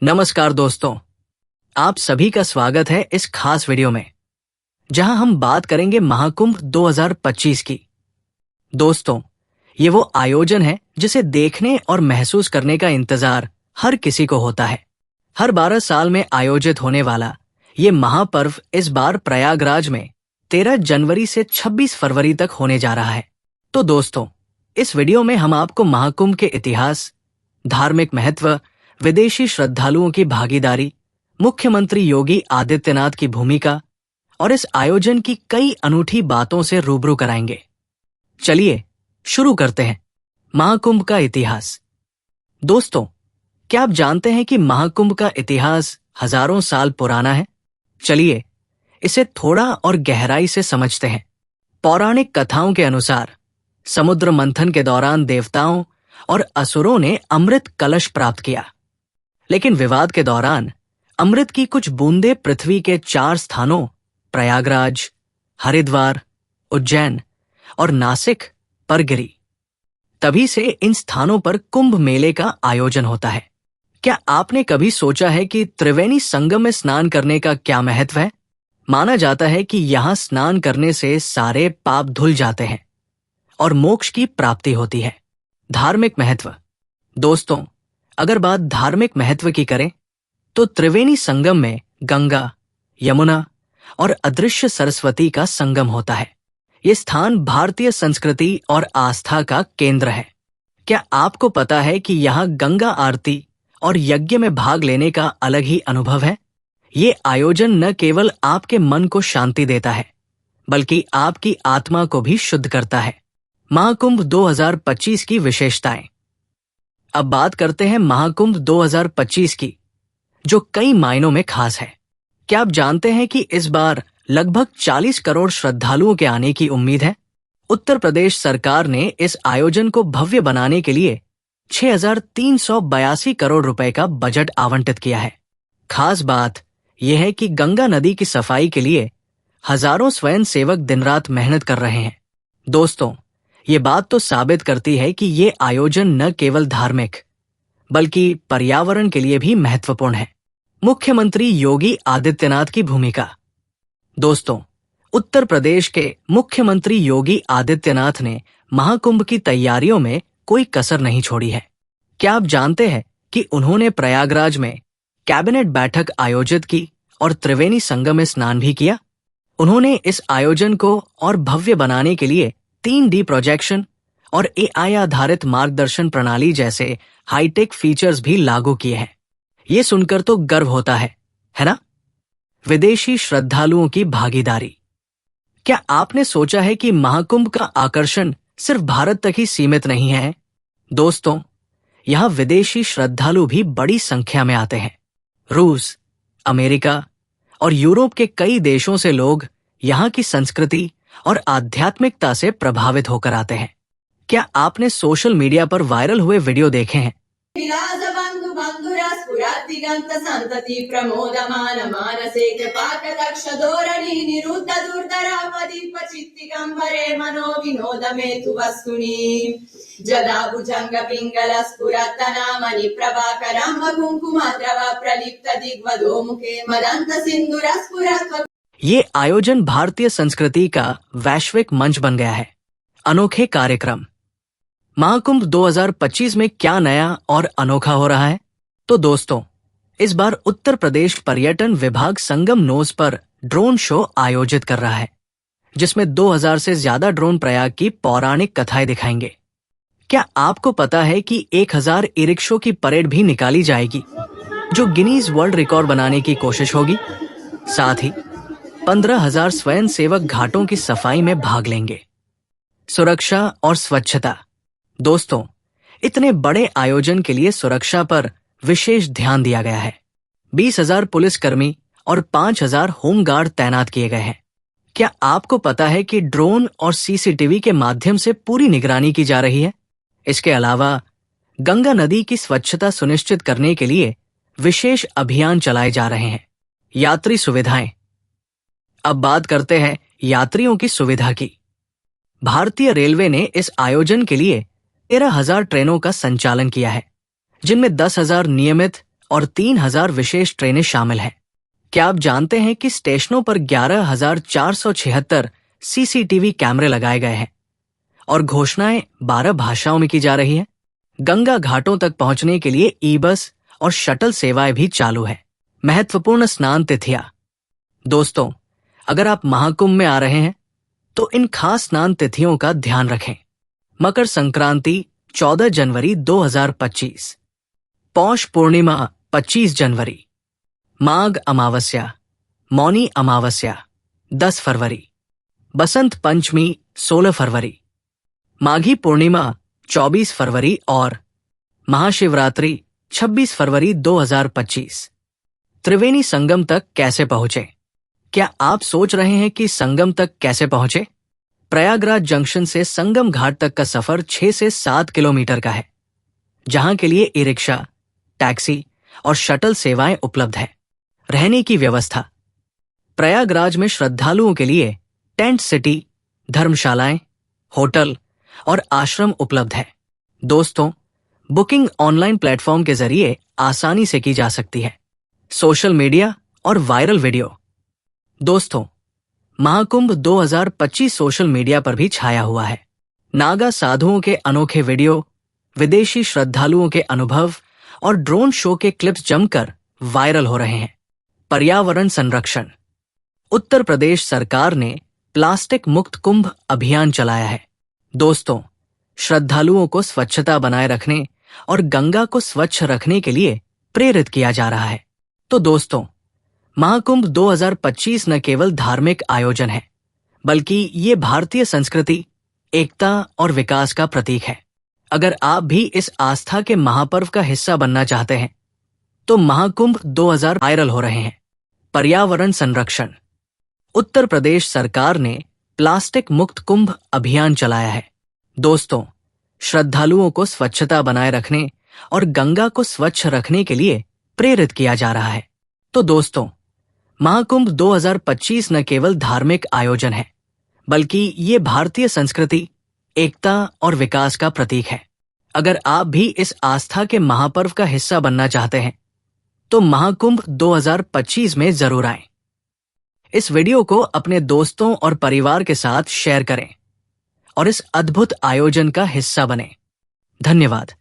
नमस्कार दोस्तों, आप सभी का स्वागत है इस खास वीडियो में जहां हम बात करेंगे महाकुंभ 2025 की। दोस्तों, ये वो आयोजन है जिसे देखने और महसूस करने का इंतजार हर किसी को होता है। हर 12 साल में आयोजित होने वाला ये महापर्व इस बार प्रयागराज में 13 जनवरी से 26 फरवरी तक होने जा रहा है। तो दोस्तों, इस वीडियो में हम आपको महाकुंभ के इतिहास, धार्मिक महत्व, विदेशी श्रद्धालुओं की भागीदारी, मुख्यमंत्री योगी आदित्यनाथ की भूमिका और इस आयोजन की कई अनूठी बातों से रूबरू कराएंगे। चलिए शुरू करते हैं। महाकुंभ का इतिहास। दोस्तों, क्या आप जानते हैं कि महाकुंभ का इतिहास हजारों साल पुराना है? चलिए इसे थोड़ा और गहराई से समझते हैं। पौराणिक कथाओं के अनुसार समुद्र मंथन के दौरान देवताओं और असुरों ने अमृत कलश प्राप्त किया, लेकिन विवाद के दौरान अमृत की कुछ बूंदें पृथ्वी के 4 स्थानों प्रयागराज, हरिद्वार, उज्जैन और नासिक पर गिरी। तभी से इन स्थानों पर कुंभ मेले का आयोजन होता है। क्या आपने कभी सोचा है कि त्रिवेणी संगम में स्नान करने का क्या महत्व है? माना जाता है कि यहां स्नान करने से सारे पाप धुल जाते हैं और मोक्ष की प्राप्ति होती है। धार्मिक महत्व। दोस्तों, अगर बात धार्मिक महत्व की करें तो त्रिवेणी संगम में गंगा, यमुना और अदृश्य सरस्वती का संगम होता है। ये स्थान भारतीय संस्कृति और आस्था का केंद्र है। क्या आपको पता है कि यहाँ गंगा आरती और यज्ञ में भाग लेने का अलग ही अनुभव है? ये आयोजन न केवल आपके मन को शांति देता है, बल्कि आपकी आत्मा को भी शुद्ध करता है। महाकुंभ 2025 की विशेषताएं। अब बात करते हैं महाकुंभ 2025 की, जो कई मायनों में खास है। क्या आप जानते हैं कि इस बार लगभग 40 करोड़ श्रद्धालुओं के आने की उम्मीद है? उत्तर प्रदेश सरकार ने इस आयोजन को भव्य बनाने के लिए 6,382 करोड़ रुपए का बजट आवंटित किया है। खास बात यह है कि गंगा नदी की सफाई के लिए हजारों स्वयंसेवक दिन रात मेहनत कर रहे हैं। दोस्तों, ये बात तो साबित करती है कि ये आयोजन न केवल धार्मिक बल्कि पर्यावरण के लिए भी महत्वपूर्ण है। मुख्यमंत्री योगी आदित्यनाथ की भूमिका। दोस्तों, उत्तर प्रदेश के मुख्यमंत्री योगी आदित्यनाथ ने महाकुंभ की तैयारियों में कोई कसर नहीं छोड़ी है। क्या आप जानते हैं कि उन्होंने प्रयागराज में कैबिनेट बैठक आयोजित की और त्रिवेणी संगम में स्नान भी किया? उन्होंने इस आयोजन को और भव्य बनाने के लिए 3D प्रोजेक्शन और AI आधारित मार्गदर्शन प्रणाली जैसे हाईटेक फीचर्स भी लागू किए हैं। ये सुनकर तो गर्व होता है ना? विदेशी श्रद्धालुओं की भागीदारी। क्या आपने सोचा है कि महाकुंभ का आकर्षण सिर्फ भारत तक ही सीमित नहीं है? दोस्तों, यहाँ विदेशी श्रद्धालु भी बड़ी संख्या में आते हैं। रूस, अमेरिका और यूरोप के कई देशों से लोग यहाँ की संस्कृति और आध्यात्मिकता से प्रभावित होकर आते हैं। क्या आपने सोशल मीडिया पर वायरल हुए वीडियो देखे हैं? ये आयोजन भारतीय संस्कृति का वैश्विक मंच बन गया है। अनोखे कार्यक्रम। महाकुंभ 2025 में क्या नया और अनोखा हो रहा है? तो दोस्तों, इस बार उत्तर प्रदेश पर्यटन विभाग संगम नोज पर ड्रोन शो आयोजित कर रहा है, जिसमें 2000 से ज्यादा ड्रोन प्रयाग की पौराणिक कथाएं दिखाएंगे। क्या आपको पता है कि 1000 ई रिक्शों की परेड भी निकाली जाएगी, जो गिनीज वर्ल्ड रिकॉर्ड बनाने की कोशिश होगी? साथ ही 15,000 स्वयंसेवक घाटों की सफाई में भाग लेंगे। सुरक्षा और स्वच्छता। दोस्तों, इतने बड़े आयोजन के लिए सुरक्षा पर विशेष ध्यान दिया गया है। 20,000 पुलिसकर्मी और 5,000 होमगार्ड तैनात किए गए हैं। क्या आपको पता है कि ड्रोन और CCTV के माध्यम से पूरी निगरानी की जा रही है? इसके अलावा गंगा नदी की स्वच्छता सुनिश्चित करने के लिए विशेष अभियान चलाए जा रहे हैं। यात्री सुविधाएं। अब बात करते हैं यात्रियों की सुविधा की। भारतीय रेलवे ने इस आयोजन के लिए 13,000 ट्रेनों का संचालन किया है, जिनमें 10,000 नियमित और 3000 विशेष ट्रेनें शामिल हैं। क्या आप जानते हैं कि स्टेशनों पर 11,476 सीसीटीवी कैमरे लगाए गए हैं और घोषणाएं 12 भाषाओं में की जा रही है। गंगा घाटों तक पहुंचने के लिए ई बस और शटल सेवाएं भी चालू है। महत्वपूर्ण स्नान तिथियां। दोस्तों, अगर आप महाकुंभ में आ रहे हैं तो इन खास स्नान तिथियों का ध्यान रखें। मकर संक्रांति 14 जनवरी 2025, पौष पूर्णिमा 25 जनवरी, माघ अमावस्या, मौनी अमावस्या 10 फरवरी, बसंत पंचमी 16 फरवरी, माघी पूर्णिमा 24 फरवरी और महाशिवरात्रि 26 फरवरी 2025। त्रिवेणी संगम तक कैसे पहुंचे? क्या आप सोच रहे हैं कि संगम तक कैसे पहुंचे? प्रयागराज जंक्शन से संगम घाट तक का सफर 6 से 7 किलोमीटर का है, जहां के लिए ई रिक्शा, टैक्सी और शटल सेवाएं उपलब्ध है। रहने की व्यवस्था। प्रयागराज में श्रद्धालुओं के लिए टेंट सिटी, धर्मशालाएं, होटल और आश्रम उपलब्ध है। दोस्तों, बुकिंग ऑनलाइन प्लेटफॉर्म के जरिए आसानी से की जा सकती है। सोशल मीडिया और वायरल वीडियो। दोस्तों, महाकुंभ 2025 सोशल मीडिया पर भी छाया हुआ है। नागा साधुओं के अनोखे वीडियो, विदेशी श्रद्धालुओं के अनुभव और ड्रोन शो के क्लिप्स जमकर वायरल हो रहे हैं। पर्यावरण संरक्षण। उत्तर प्रदेश सरकार ने प्लास्टिक मुक्त कुंभ अभियान चलाया है। दोस्तों, श्रद्धालुओं को स्वच्छता बनाए रखने और गंगा को स्वच्छ रखने के लिए प्रेरित किया जा रहा है। तो दोस्तों, महाकुंभ 2025 न केवल धार्मिक आयोजन है, बल्कि ये भारतीय संस्कृति, एकता और विकास का प्रतीक है। अगर आप भी इस आस्था के महापर्व का हिस्सा बनना चाहते हैं, तो महाकुंभ 2000 वायरल हो रहे हैं। पर्यावरण संरक्षण। उत्तर प्रदेश सरकार ने प्लास्टिक मुक्त कुंभ अभियान चलाया है। दोस्तों, श्रद्धालुओं को स्वच्छता बनाए रखने और गंगा को स्वच्छ रखने के लिए प्रेरित किया जा रहा है। तो दोस्तों, महाकुंभ 2025 न केवल धार्मिक आयोजन है, बल्कि ये भारतीय संस्कृति, एकता और विकास का प्रतीक है। अगर आप भी इस आस्था के महापर्व का हिस्सा बनना चाहते हैं, तो महाकुंभ 2025 में जरूर आएं। इस वीडियो को अपने दोस्तों और परिवार के साथ शेयर करें और इस अद्भुत आयोजन का हिस्सा बनें। धन्यवाद।